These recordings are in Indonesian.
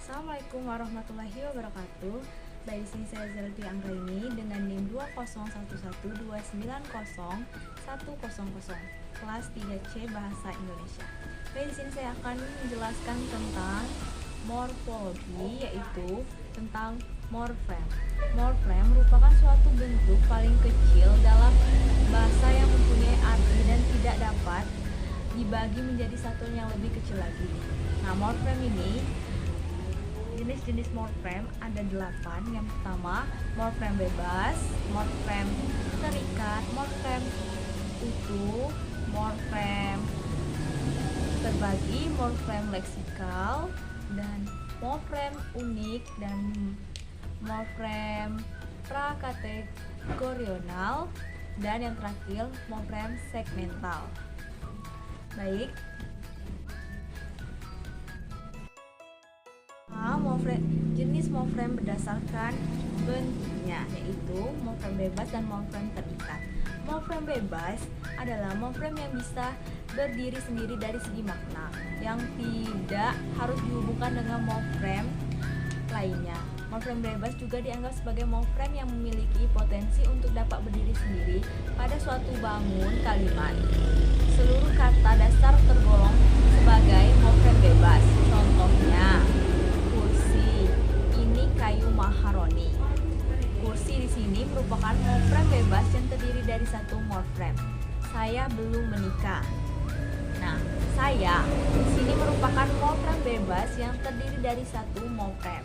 Assalamualaikum warahmatullahi wabarakatuh. Baik, di sini saya Zelvi Anggraini dengan NIM 20112901000 kelas 3C Bahasa Indonesia. Baik, di sini saya akan menjelaskan tentang morfologi, yaitu tentang morfem. Morfem merupakan suatu bentuk paling kecil dalam bahasa yang mempunyai arti dan tidak dapat dibagi menjadi satuan yang lebih kecil lagi. Nah, morfem ini jenis-jenis morfem ada 8. Yang pertama, morfem bebas, morfem terikat, morfem utuh, morfem terbagi, morfem leksikal, dan morfem unik, dan morfem prakategorional, dan yang terakhir morfem segmental. Baik, jenis morfem berdasarkan bentuknya, yaitu morfem bebas dan morfem terikat. Morfem bebas adalah morfem yang bisa berdiri sendiri dari segi makna, yang tidak harus dihubungkan dengan morfem lainnya. Morfem bebas juga dianggap sebagai morfem yang memiliki potensi untuk dapat berdiri sendiri pada suatu bangun kalimat. Seluruh kata dasar tergolong sebagai morfem bebas. Contohnya, kursi, ini kayu maharoni. Kursi di sini merupakan morfem bebas yang terdiri dari satu morfem. Saya belum menikah. Nah, saya di sini merupakan morfem bebas yang terdiri dari satu morfem.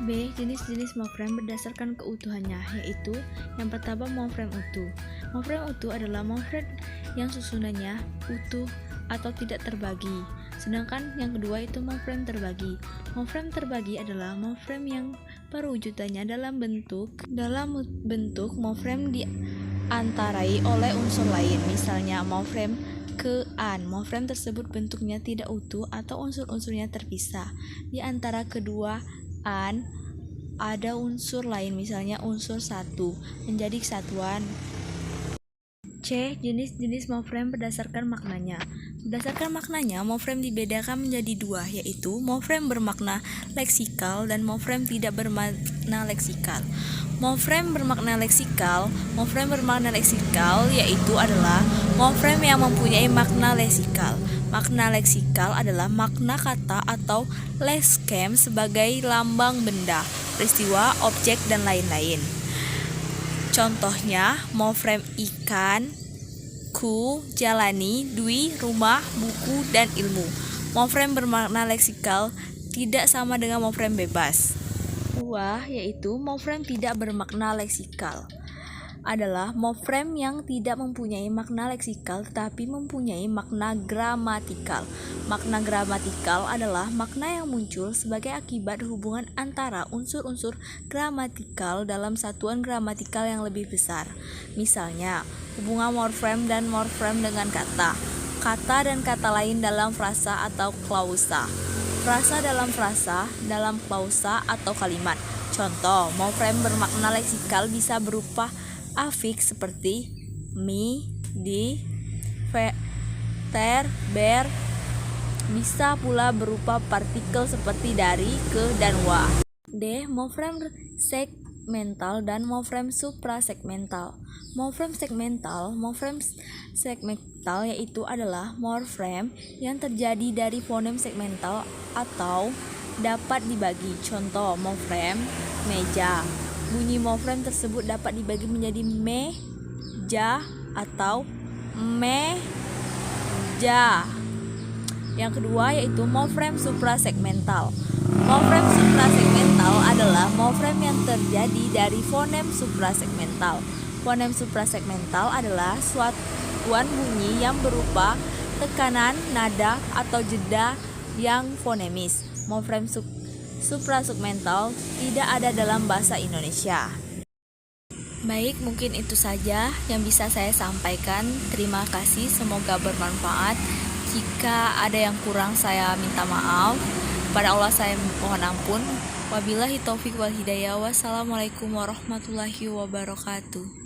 B. Jenis-jenis morfem berdasarkan keutuhannya, yaitu yang pertama morfem utuh. Morfem utuh adalah morfem yang susunannya utuh atau tidak terbagi. Sedangkan yang kedua itu morfem terbagi. Morfem terbagi adalah morfem yang perwujudannya dalam bentuk morfem diantarai oleh unsur lain. Misalnya morfem ke-an. Morfem tersebut bentuknya tidak utuh atau unsur-unsurnya terpisah. Di antara kedua an ada unsur lain, misalnya unsur satu menjadi kesatuan. C. Jenis-jenis morfem berdasarkan maknanya. Berdasarkan maknanya, morfem dibedakan menjadi dua, yaitu morfem bermakna leksikal dan morfem tidak bermakna leksikal. Morfem bermakna leksikal yaitu adalah morfem yang mempunyai makna leksikal. Makna leksikal adalah makna kata atau leskem sebagai lambang benda, peristiwa, objek, dan lain-lain. Contohnya, morfem ikan, ku, jalani, dui, rumah, buku, dan ilmu. Morfem bermakna leksikal tidak sama dengan morfem bebas. 2. Yaitu morfem tidak bermakna leksikal adalah morfem yang tidak mempunyai makna leksikal tetapi mempunyai makna gramatikal. Makna gramatikal adalah makna yang muncul sebagai akibat hubungan antara unsur-unsur gramatikal dalam satuan gramatikal yang lebih besar. Misalnya, hubungan morfem dan morfem dengan kata dan kata lain dalam frasa atau klausa. Frasa, dalam klausa atau kalimat. Contoh, morfem bermakna leksikal bisa berupa afiks seperti mi, di, ter, ber. Bisa pula berupa partikel seperti dari, ke, dan wa. D. Morfem segmental dan morfem suprasegmental. Morfem segmental yaitu adalah morfem yang terjadi dari fonem segmental atau dapat dibagi. Contoh, morfem meja. Bunyi morfem tersebut dapat dibagi menjadi me, ja, atau me, ja. Yang kedua yaitu morfem suprasegmental. Morfem suprasegmental adalah morfem yang terjadi dari fonem suprasegmental. Fonem suprasegmental adalah satuan bunyi yang berupa tekanan, nada, atau jeda yang fonemis. Morfem suprasegmental tidak ada dalam bahasa Indonesia. Baik, mungkin itu saja yang bisa saya sampaikan. Terima kasih, semoga bermanfaat. Jika ada yang kurang saya minta maaf. Pada Allah saya mohon ampun. Wabillahi taufik wal hidayah. Wassalamualaikum warahmatullahi wabarakatuh.